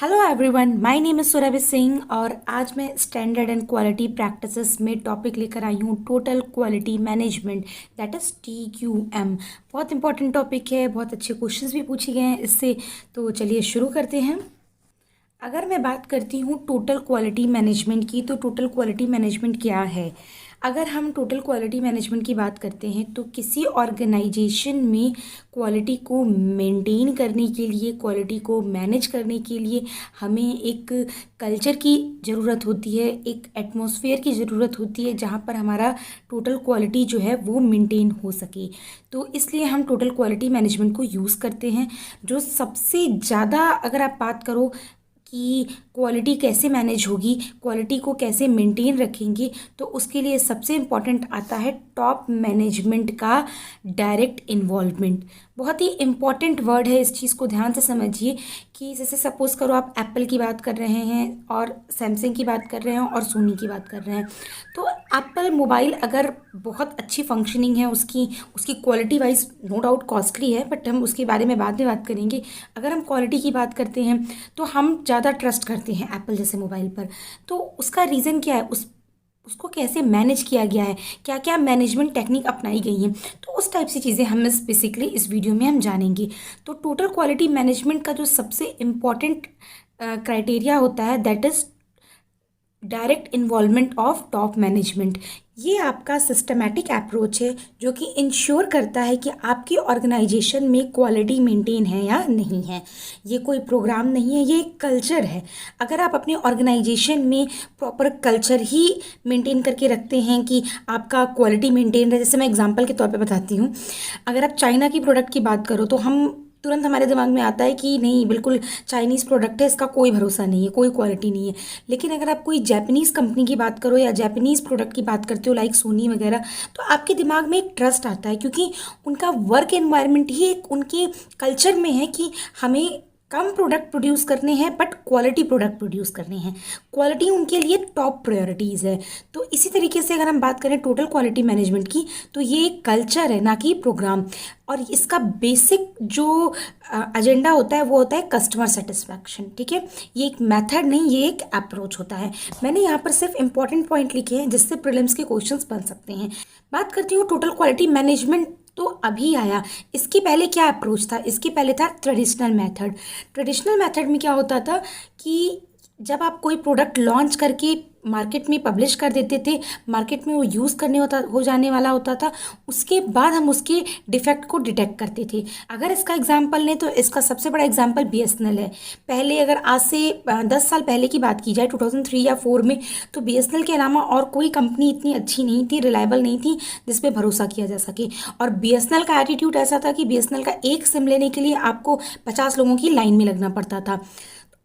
Hello everyone, my name is Surabhi Singh और आज मैं स्टैंडर्ड एंड क्वालिटी प्रैक्टिसेस में टॉपिक लेकर आई हूँ total quality management, that is TQM। बहुत इंपॉर्टेंट टॉपिक है, बहुत अच्छे क्वेश्चंस भी पूछे गए हैं इससे। तो चलिए शुरू करते हैं। अगर मैं बात करती हूँ टोटल क्वालिटी मैनेजमेंट की, तो टोटल क्वालिटी मैनेजमेंट क्या है? अगर हम टोटल क्वालिटी मैनेजमेंट की बात करते हैं तो किसी ऑर्गेनाइजेशन में क्वालिटी को मेंटेन करने के लिए, क्वालिटी को मैनेज करने के लिए हमें एक कल्चर की ज़रूरत होती है, एक एटमॉस्फेयर की ज़रूरत होती है जहाँ पर हमारा टोटल क्वालिटी जो है वो मेंटेन हो सके। तो इसलिए हम टोटल क्वालिटी मैनेजमेंट को यूज़ करते हैं। जो सबसे ज़्यादा अगर आप बात करो कि क्वालिटी कैसे मैनेज होगी, क्वालिटी को कैसे मेंटेन रखेंगे, तो उसके लिए सबसे इम्पॉर्टेंट आता है टॉप मैनेजमेंट का डायरेक्ट इन्वॉल्वमेंट। बहुत ही इम्पॉर्टेंट वर्ड है, इस चीज़ को ध्यान से समझिए कि जैसे सपोज़ करो आप एप्पल की बात कर रहे हैं और सैमसंग की बात कर रहे हैं और सोनी की बात कर रहे हैं। तो एप्पल मोबाइल अगर बहुत अच्छी फंक्शनिंग है उसकी उसकी quality wise no doubt costly है, बट हम उसके बारे में बाद में बात करेंगे। अगर हम क्वालिटी की बात करते हैं तो हम ज़्यादा ट्रस्ट करते हैं एप्पल जैसे मोबाइल पर। तो उसका रीज़न क्या है, उसको कैसे मैनेज किया गया है, क्या क्या मैनेजमेंट टेक्निक अपनाई गई हैं, तो उस टाइप से चीज़ें हम बेसिकली इस वीडियो में हम जानेंगे। तो टोटल क्वालिटी मैनेजमेंट का जो सबसे इम्पॉर्टेंट क्राइटेरिया होता है that is direct involvement of top management. ये आपका सिस्टमैटिक अप्रोच है जो कि इंश्योर करता है कि आपकी ऑर्गेनाइजेशन में क्वालिटी मेंटेन है या नहीं है। ये कोई प्रोग्राम नहीं है, ये एक कल्चर है। अगर आप अपनी ऑर्गेनाइजेशन में प्रॉपर कल्चर ही मेंटेन करके रखते हैं कि आपका क्वालिटी मेंटेन रहे, जैसे मैं एग्जांपल के तौर पे बताती हूँ। अगर आप चाइना की प्रोडक्ट की बात करो तो हम तुरंत हमारे दिमाग में आता है कि नहीं, बिल्कुल चाइनीज़ प्रोडक्ट है, इसका कोई भरोसा नहीं है, कोई क्वालिटी नहीं है। लेकिन अगर आप कोई जापानीज़ कंपनी की बात करो या जापानीज़ प्रोडक्ट की बात करते हो लाइक सोनी वगैरह, तो आपके दिमाग में एक ट्रस्ट आता है क्योंकि उनका वर्क एनवायरनमेंट ही एक उनके कल्चर में है कि हमें कम प्रोडक्ट प्रोड्यूस करने हैं बट क्वालिटी प्रोडक्ट प्रोड्यूस करने हैं। क्वालिटी उनके लिए टॉप प्रायोरिटीज़ है। तो इसी तरीके से अगर हम बात करें टोटल क्वालिटी मैनेजमेंट की, तो ये एक कल्चर है ना कि प्रोग्राम। और इसका बेसिक जो एजेंडा होता है वो होता है कस्टमर सेटिस्फैक्शन। ठीक है, ये एक मेथड नहीं, ये एक अप्रोच होता है। मैंने यहाँ पर सिर्फ इंपॉर्टेंट पॉइंट लिखे हैं जिससे प्रीलिम्स के क्वेश्चंस बन सकते हैं। बात करती हूँ टोटल क्वालिटी मैनेजमेंट, तो अभी आया। इसके पहले क्या अप्रोच था? इसके पहले था ट्रेडिशनल मेथड। ट्रेडिशनल मेथड में क्या होता था कि जब आप कोई प्रोडक्ट लॉन्च करके मार्केट में पब्लिश कर देते थे, मार्केट में वो यूज़ करने हो जाने वाला होता था, उसके बाद हम उसके डिफेक्ट को डिटेक्ट करते थे। अगर इसका एग्जांपल लें तो इसका सबसे बड़ा एग्जांपल BSNL है। पहले अगर आज से 10 साल पहले की बात की जाए 2003 या 4 में, तो BSNL के अलावा और कोई कंपनी इतनी अच्छी नहीं थी, रिलायबल नहीं थी जिस पे भरोसा किया जा सके। और BSNL का एटीट्यूड ऐसा था कि BSNL का एक सिम लेने के लिए आपको 50 लोगों की लाइन में लगना पड़ता था।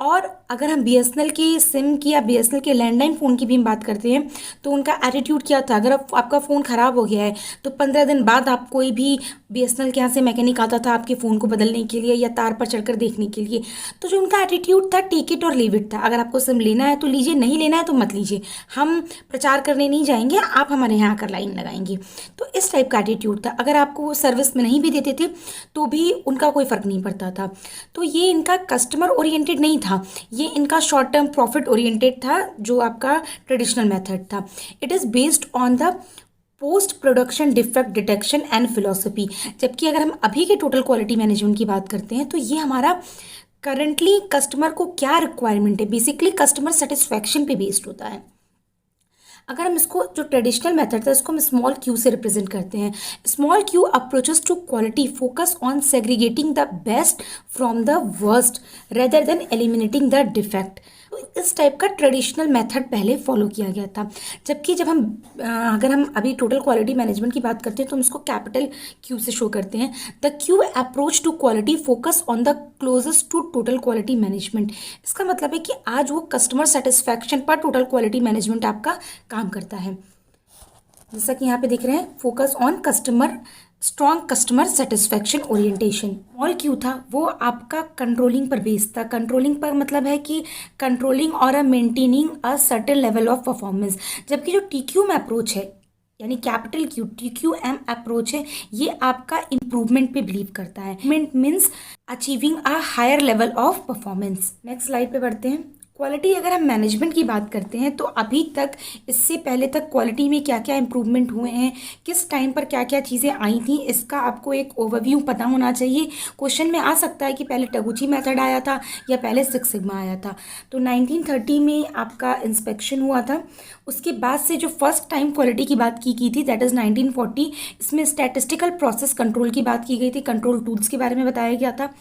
और अगर हम BSNL के सिम की या BSNL के लैंडलाइन फ़ोन की भी हम बात करते हैं तो उनका एटीट्यूड क्या था? अगर आपका फ़ोन ख़राब हो गया है तो 15 दिन बाद आप कोई भी BSNL के यहाँ से मैकेनिक आता था आपके फ़ोन को बदलने के लिए या तार पर चढ़कर देखने के लिए। तो जो उनका एटीट्यूड था, टेक इट और लीव इट था। अगर आपको सिम लेना है तो लीजिए, नहीं लेना है तो मत लीजिए, हम प्रचार करने नहीं जाएंगे, आप हमारे यहाँ आकर लाइन लगाएंगे। तो इस टाइप का एटीट्यूड था। अगर आपको वो सर्विस में नहीं भी देते थे तो भी उनका कोई फ़र्क नहीं पड़ता था। तो ये इनका कस्टमर ओरिएंटेड नहीं था, ये इनका शॉर्ट टर्म प्रॉफिट ओरिएंटेड था, जो आपका ट्रेडिशनल मेथड था। It is based on the post production defect detection and philosophy. जबकि अगर हम अभी के टोटल क्वालिटी मैनेजमेंट की बात करते हैं तो ये हमारा करंटली कस्टमर को क्या रिक्वायरमेंट है, बेसिकली कस्टमर सेटिस्फैक्शन पे बेस्ड होता है। अगर हम इसको, जो ट्रेडिशनल मेथड था, इसको हम स्मॉल क्यू से रिप्रेजेंट करते हैं। Small Q approaches to quality focus on segregating the best from the worst rather than eliminating the defect. तो इस टाइप का ट्रेडिशनल मेथड पहले फॉलो किया गया था। जबकि जब हम अगर हम अभी टोटल क्वालिटी मैनेजमेंट की बात करते हैं तो हम इसको कैपिटल क्यू से शो करते हैं। The Q approach to quality focus on the closest to total quality management. इसका मतलब है कि आज वो कस्टमर सेटिस्फैक्शन पर टोटल क्वालिटी मैनेजमेंट आपका काम करता है। जैसा कि यहाँ पे दिख रहे हैं, focus on customer, strong customer satisfaction orientation. Small Q था वो आपका कंट्रोलिंग पर बेस्ड था। कंट्रोलिंग पर मतलब है कि कंट्रोलिंग और maintaining a certain level of performance. जबकि जो TQM अप्रोच है, यानी कैपिटल क्यू TQM अप्रोच है, ये आपका इम्प्रूवमेंट पे बिलीव करता है। Improvement means achieving a higher level of performance. Next slide पे बढ़ते हैं। क्वालिटी, अगर हम मैनेजमेंट की बात करते हैं तो अभी तक, इससे पहले तक क्वालिटी में क्या क्या इम्प्रूवमेंट हुए हैं, किस टाइम पर क्या क्या चीज़ें आई थी, इसका आपको एक ओवरव्यू पता होना चाहिए। क्वेश्चन में आ सकता है कि पहले टगुची मेथड आया था या पहले सिक्स सिग्मा आया था। तो 1930 में आपका इंस्पेक्शन हुआ था। उसके बाद से जो फर्स्ट टाइम क्वालिटी की बात की थी दैट इज़ 1940। इसमें स्टैटिस्टिकल प्रोसेस कंट्रोल की बात की गई थी, कंट्रोल टूल्स के बारे में बताया गया था।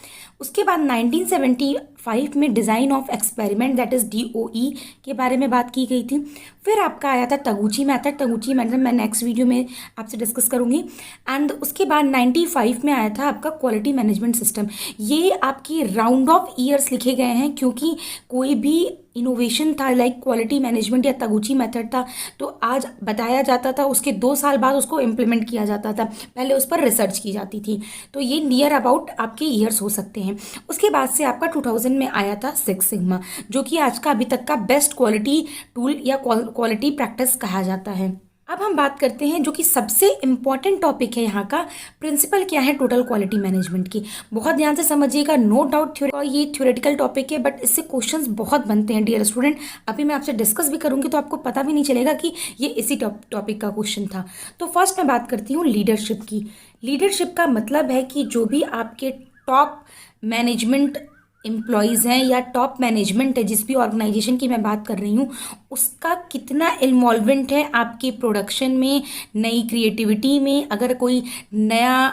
उसके बाद 1975 में design of experiment that is DOE के बारे में बात की गई थी। फिर आपका आया था टगुची मेथड मैं नेक्स्ट वीडियो में आपसे डिस्कस करूँगी। एंड उसके बाद 95 में आया था आपका क्वालिटी मैनेजमेंट सिस्टम। ये आपकी राउंड ऑफ ईयर्स लिखे गए हैं, क्योंकि कोई भी इनोवेशन था लाइक क्वालिटी मैनेजमेंट या तगुची मेथड था तो आज बताया जाता था, उसके 2 साल बाद उसको इम्प्लीमेंट किया जाता था, पहले उस पर रिसर्च की जाती थी। तो ये नियर अबाउट आपके ईयर्स हो सकते हैं। उसके बाद से आपका 2000 में आया था सिक्स सिग्मा, जो कि आज का अभी तक का बेस्ट क्वालिटी टूल या क्वालिटी प्रैक्टिस कहा जाता है। अब हम बात करते हैं जो कि सबसे इम्पॉर्टेंट टॉपिक है यहाँ का, प्रिंसिपल क्या है टोटल क्वालिटी मैनेजमेंट की। बहुत ध्यान से समझिएगा, नो डाउट ये थ्योरेटिकल टॉपिक है बट इससे क्वेश्चंस बहुत बनते हैं डियर स्टूडेंट। अभी मैं आपसे डिस्कस भी करूँगी तो आपको पता भी नहीं चलेगा कि ये इसी टॉपिक का क्वेश्चन था। तो फर्स्ट मैं बात करती हूँ लीडरशिप की। लीडरशिप का मतलब है कि जो भी आपके टॉप मैनेजमेंट एम्प्लॉयज़ हैं या टॉप मैनेजमेंट है, जिस भी ऑर्गेनाइजेशन की मैं बात कर रही हूँ, उसका कितना इन्वॉल्वमेंट है आपके प्रोडक्शन में, नई क्रिएटिविटी में। अगर कोई नया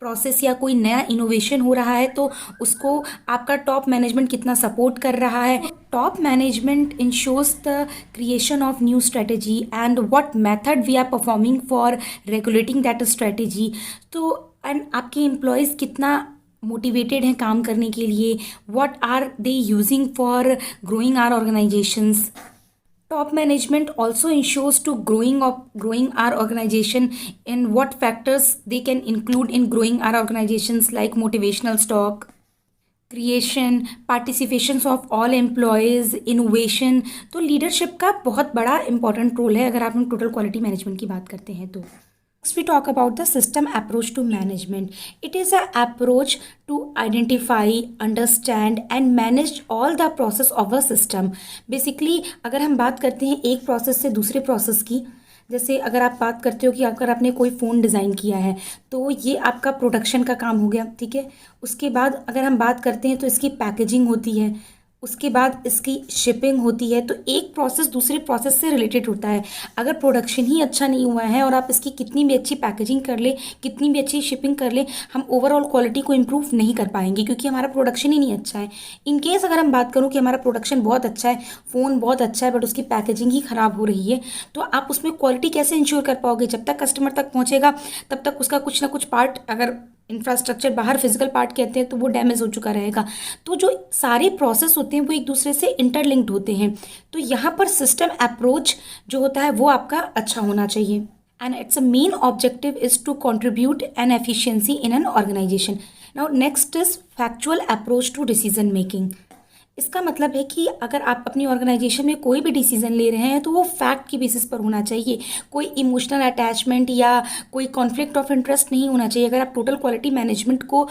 प्रोसेस या कोई नया इनोवेशन हो रहा है तो उसको आपका टॉप मैनेजमेंट कितना सपोर्ट कर रहा है। Top management ensures the creation of new strategy and what method we are performing for regulating that strategy. तो एंड आपके एम्प्लॉयज़ कितना मोटिवेटेड हैं काम करने के लिए, what are they using for growing our organisations. Top management also ensures to growing our organization in what factors they can include in growing our organizations like motivational stock, creation, participations of all employees, innovation। तो leadership का बहुत बड़ा important role है अगर आप हम total quality management की बात करते हैं तो। Next we talk about the system approach to management. It is an approach to identify, understand and manage all the process of a system. Basically अगर हम बात करते हैं एक प्रोसेस से दूसरे प्रोसेस की, जैसे अगर आप बात करते हो कि अगर आपने कोई फ़ोन डिज़ाइन किया है तो ये आपका प्रोडक्शन का काम हो गया, ठीक है। उसके बाद अगर हम बात करते हैं तो इसकी पैकेजिंग होती है, उसके बाद इसकी शिपिंग होती है। तो एक प्रोसेस दूसरे प्रोसेस से रिलेटेड होता है। अगर प्रोडक्शन ही अच्छा नहीं हुआ है और आप इसकी कितनी भी अच्छी पैकेजिंग कर ले, कितनी भी अच्छी शिपिंग कर ले, हम ओवरऑल क्वालिटी को इम्प्रूव नहीं कर पाएंगे क्योंकि हमारा प्रोडक्शन ही नहीं अच्छा है। इन केस अगर हम बात करूँ कि हमारा प्रोडक्शन बहुत अच्छा है, फ़ोन बहुत अच्छा है बट उसकी पैकेजिंग ही ख़राब हो रही है, तो आप उसमें क्वालिटी कैसे इंश्योर कर पाओगे। जब तक कस्टमर तक पहुँचेगा तब तक उसका कुछ ना कुछ पार्ट, अगर इंफ्रास्ट्रक्चर बाहर फिजिकल पार्ट कहते हैं तो वो डैमेज हो चुका रहेगा। तो जो सारे प्रोसेस होते हैं वो एक दूसरे से इंटरलिंक्ड होते हैं। तो यहाँ पर सिस्टम अप्रोच जो होता है वो आपका अच्छा होना चाहिए। And its a main objective is to contribute an efficiency in an organisation. Now next is factual approach to decision making. इसका मतलब है कि अगर आप अपनी ऑर्गेनाइजेशन में कोई भी डिसीजन ले रहे हैं तो वो फैक्ट की बेसिस पर होना चाहिए, कोई इमोशनल अटैचमेंट या कोई कॉन्फ्लिक्ट ऑफ इंटरेस्ट नहीं होना चाहिए। अगर आप टोटल क्वालिटी मैनेजमेंट को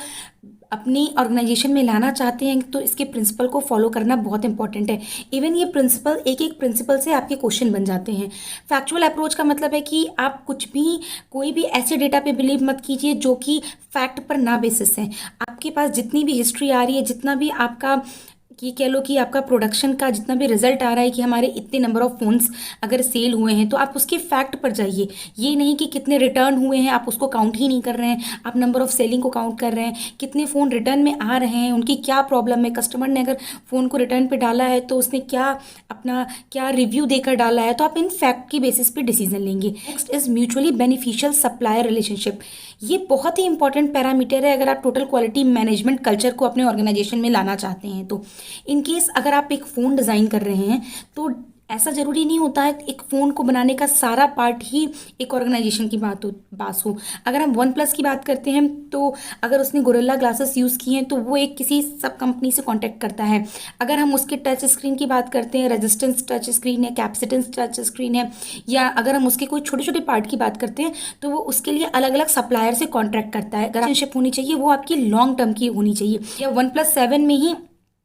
अपनी ऑर्गेनाइजेशन में लाना चाहते हैं तो इसके प्रिंसिपल को फॉलो करना बहुत इंपॉर्टेंट है। इवन ये प्रिंसिपल एक एक प्रिंसिपल से आपके क्वेश्चन बन जाते हैं। फैक्चुअल अप्रोच का मतलब है कि आप कुछ भी कोई भी ऐसे डेटा पे बिलीव मत कीजिए जो कि फैक्ट पर ना बेसिस है। आपके पास जितनी भी हिस्ट्री आ रही है, जितना भी आपका कि कह लो कि आपका प्रोडक्शन का जितना भी रिजल्ट आ रहा है कि हमारे इतने नंबर ऑफ फ़ोन्स अगर सेल हुए हैं तो आप उसके फैक्ट पर जाइए। ये नहीं कि कितने रिटर्न हुए हैं आप उसको काउंट ही नहीं कर रहे हैं, आप नंबर ऑफ सेलिंग को काउंट कर रहे हैं। कितने फ़ोन रिटर्न में आ रहे हैं, उनकी क्या प्रॉब्लम है, कस्टमर ने अगर फ़ोन को रिटर्न पे डाला है तो उसने क्या रिव्यू देकर डाला है। तो आप इन फैक्ट की बेसिस पे डिसीजन लेंगे। Next is mutually beneficial supplier relationship. ये बहुत ही इंपॉर्टेंट पैरामीटर है अगर आप टोटल क्वालिटी मैनेजमेंट कल्चर को अपने ऑर्गेनाइजेशन में लाना चाहते हैं तो। इन केस अगर आप एक फ़ोन डिज़ाइन कर रहे हैं तो ऐसा ज़रूरी नहीं होता है एक फ़ोन को बनाने का सारा पार्ट ही एक ऑर्गेनाइजेशन की बात हो। अगर हम वन प्लस की बात करते हैं तो अगर उसने गोरिल्ला ग्लासेस यूज़ किए हैं तो वो एक किसी सब कंपनी से कांटेक्ट करता है। अगर हम उसके टच स्क्रीन की बात करते हैं, रेजिस्टेंस टच स्क्रीन है, कैपेसिटेंस टच स्क्रीन है, या अगर हम उसके कोई छोटे छोटे पार्ट की बात करते हैं तो वो उसके लिए अलग अलग सप्लायर से कॉन्ट्रैक्ट करता है। अगर रिलेशनशिप होनी चाहिए वो आपकी लॉन्ग टर्म की होनी चाहिए। या वन प्लस सेवन में ही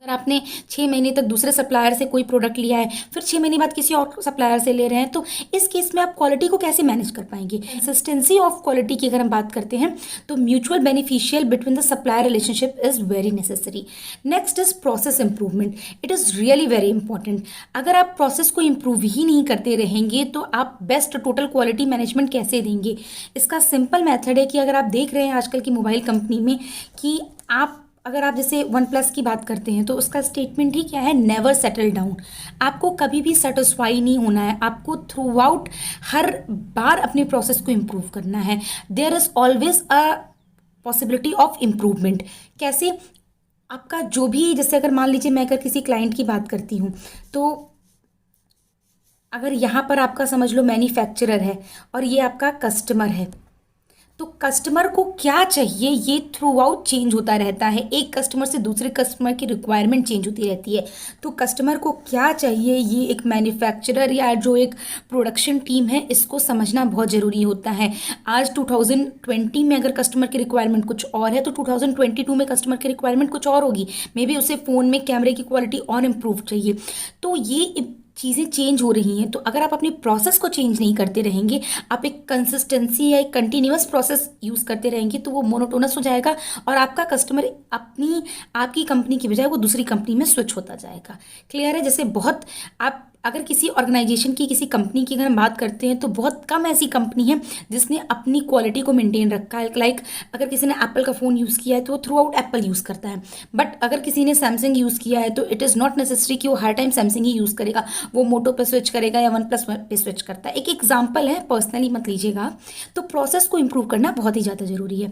अगर आपने 6 महीने तक दूसरे सप्लायर से कोई प्रोडक्ट लिया है, फिर 6 महीने बाद किसी और सप्लायर से ले रहे हैं, तो इस केस में आप क्वालिटी को कैसे मैनेज कर पाएंगे। कंसिस्टेंसी ऑफ क्वालिटी की अगर हम बात करते हैं तो mutual beneficial between the supplier relationship is very necessary. Next is process improvement. It is really very important. अगर आप प्रोसेस को इंप्रूव ही नहीं करते रहेंगे तो आप बेस्ट टोटल क्वालिटी मैनेजमेंट कैसे देंगे। इसका सिंपल मेथड है कि अगर आप देख रहे हैं आजकल की मोबाइल कंपनी में कि अगर आप जैसे वन प्लस की बात करते हैं तो उसका स्टेटमेंट ही क्या है, नेवर सेटल डाउन। आपको कभी भी सेटिस्फाई नहीं होना है, आपको थ्रू आउट हर बार अपने प्रोसेस को इम्प्रूव करना है। There is always a possibility of improvement. कैसे, आपका जो भी, जैसे अगर मान लीजिए मैं अगर किसी क्लाइंट की बात करती हूँ तो अगर यहाँ पर आपका समझ लो मैन्युफैक्चरर है और ये आपका कस्टमर है, तो कस्टमर को क्या चाहिए ये थ्रू आउट चेंज होता रहता है। एक कस्टमर से दूसरे कस्टमर की रिक्वायरमेंट चेंज होती रहती है। तो कस्टमर को क्या चाहिए ये एक मैन्युफैक्चरर या जो एक प्रोडक्शन टीम है इसको समझना बहुत ज़रूरी होता है। आज 2020 में अगर कस्टमर की रिक्वायरमेंट कुछ और है तो 2022 में कस्टमर की रिक्वायरमेंट कुछ और होगी। मे बी उसे फ़ोन में कैमरे की क्वालिटी और इम्प्रूव चाहिए। तो ये चीज़ें चेंज हो रही हैं। तो अगर आप अपनी प्रोसेस को चेंज नहीं करते रहेंगे, आप एक कंसिस्टेंसी या एक कंटिन्यूअस प्रोसेस यूज़ करते रहेंगे तो वो मोनोटोनस हो जाएगा और आपका कस्टमर आपकी कंपनी की बजाय वो दूसरी कंपनी में स्विच होता जाएगा। क्लियर है। जैसे बहुत आप अगर किसी ऑर्गेनाइजेशन की, किसी कंपनी की अगर हम बात करते हैं तो बहुत कम ऐसी कंपनी है जिसने अपनी क्वालिटी को मेंटेन रखा है। लाइक अगर किसी ने एप्पल का फ़ोन यूज़ किया है तो वो थ्रू आउट एप्पल यूज़ करता है, बट अगर किसी ने सैमसंग यूज़ किया है तो इट इज़ नॉट नेसेसरी कि वो हर टाइम सैमसंग ही यूज़ करेगा, वो मोटो पे स्विच करेगा या वन प्लस पे स्विच करता है। एक एग्जाम्पल है, पर्सनली मत लीजिएगा। तो प्रोसेस को इम्प्रूव करना बहुत ही ज़्यादा ज़रूरी है।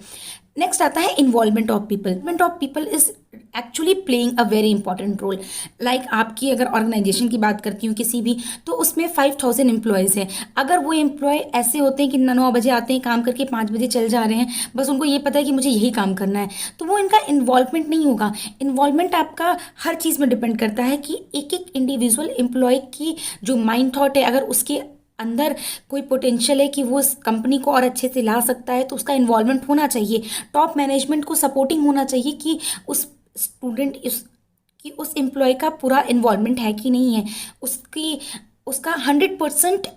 नेक्स्ट आता है involvement of people. Involvement of people is actually playing a very important role. Like आपकी अगर ऑर्गेनाइजेशन की बात करती हूँ किसी भी, तो उसमें 5000 एम्प्लॉयज़ हैं। अगर वो एम्प्लॉय ऐसे होते हैं कि 9 बजे आते हैं, काम करके 5 बजे चल जा रहे हैं, बस उनको ये पता है कि मुझे यही काम करना है, तो वो इनका इन्वॉल्वमेंट नहीं होगा। इन्वॉल्वमेंट आपका हर चीज़ में डिपेंड करता है कि एक एक इंडिविजुअल एम्प्लॉय की जो माइंड थॉट है, अगर उसके अंदर कोई पोटेंशियल है कि वो उस कंपनी को और अच्छे से ला सकता है तो उसका इन्वॉल्वमेंट होना चाहिए। टॉप मैनेजमेंट को सपोर्टिंग होना चाहिए कि उस स्टूडेंट उस एम्प्लॉय का पूरा इन्वॉल्वमेंट है कि नहीं है, उसका 100%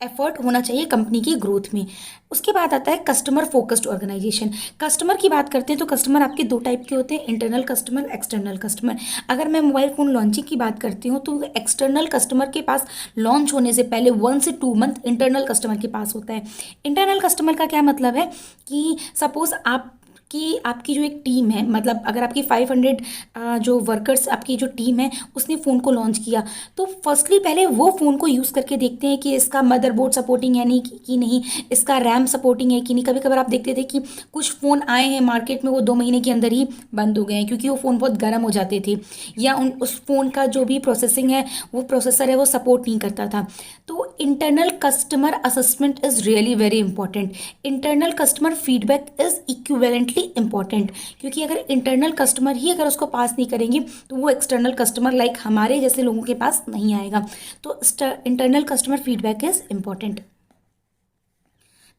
एफर्ट होना चाहिए कंपनी की ग्रोथ में। उसके बाद आता है कस्टमर फोकस्ड ऑर्गेनाइजेशन। कस्टमर की बात करते हैं तो कस्टमर आपके दो टाइप के होते हैं, इंटरनल कस्टमर, एक्सटर्नल कस्टमर। अगर मैं मोबाइल फ़ोन लॉन्चिंग की बात करती हूँ तो एक्सटर्नल कस्टमर के पास लॉन्च होने से पहले 1 से 2 मंथ इंटरनल कस्टमर के पास होता है। इंटरनल कस्टमर का क्या मतलब है कि सपोज़ आपकी जो एक टीम है, मतलब अगर आपकी 500 जो वर्कर्स, आपकी जो टीम है उसने फ़ोन को लॉन्च किया, तो फर्स्टली पहले वो फ़ोन को यूज़ करके देखते हैं कि इसका मदरबोर्ड सपोर्टिंग है नहीं कि नहीं, इसका रैम सपोर्टिंग है कि नहीं। कभी कभार आप देखते थे कि कुछ फ़ोन आए हैं मार्केट में, वो 2 महीने के अंदर ही बंद हो गए हैं क्योंकि वो फ़ोन बहुत गर्म हो जाते थे, या उस फ़ोन का जो भी प्रोसेसिंग है, वो प्रोसेसर है, वो सपोर्ट नहीं करता था। तो internal customer assessment is really very important. Internal customer feedback is equivalently important, क्योंकि अगर इंटरनल कस्टमर ही अगर उसको पास नहीं करेंगे तो वो एक्सटर्नल कस्टमर लाइक हमारे जैसे लोगों के पास नहीं आएगा। तो internal customer feedback is important.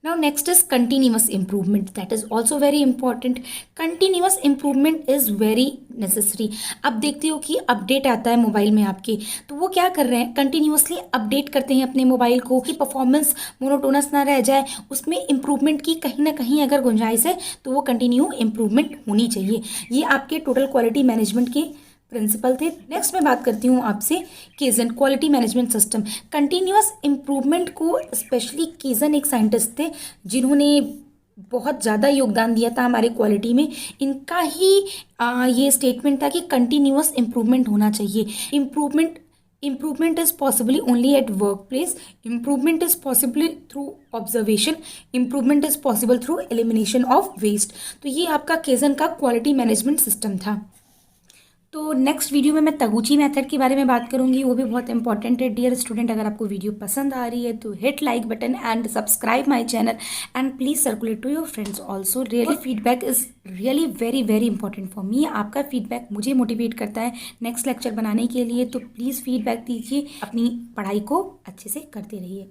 Now next is continuous improvement, that is also very important. Continuous improvement is very necessary. अब देखते हो कि अपडेट आता है मोबाइल में आपके, तो वो क्या कर रहे हैं, कंटिन्यूसली अपडेट करते हैं अपने मोबाइल को कि परफॉर्मेंस मोनोटोनस ना रह जाए, उसमें इम्प्रूवमेंट की कहीं ना कहीं अगर गुंजाइश है तो वो कंटिन्यू इम्प्रूवमेंट होनी चाहिए। ये आपके टोटल क्वालिटी मैनेजमेंट के प्रिंसिपल थे। नेक्स्ट मैं बात करती हूँ आपसे kaizen, quality management system. Continuous improvement को स्पेशली केजन एक साइंटिस्ट थे जिन्होंने बहुत ज़्यादा योगदान दिया था हमारे क्वालिटी में। इनका ही ये स्टेटमेंट था कि कंटिन्यूअस इम्प्रूवमेंट होना चाहिए। Improvement is possibly only at workplace. Improvement is possibly through observation. Improvement is possible through elimination of waste. तो ये आपका केजन का क्वालिटी मैनेजमेंट सिस्टम था। तो नेक्स्ट वीडियो में मैं तगुची मेथड के बारे में बात करूंगी, वो भी बहुत इंपॉर्टेंट है डियर स्टूडेंट। अगर आपको वीडियो पसंद आ रही है तो hit like button and subscribe my channel and please circulate to your friends also. Really feedback is really very very important for me. आपका फीडबैक मुझे मोटिवेट करता है नेक्स्ट लेक्चर बनाने के लिए, तो प्लीज़ फीडबैक दीजिए। अपनी पढ़ाई को अच्छे से करते रहिए।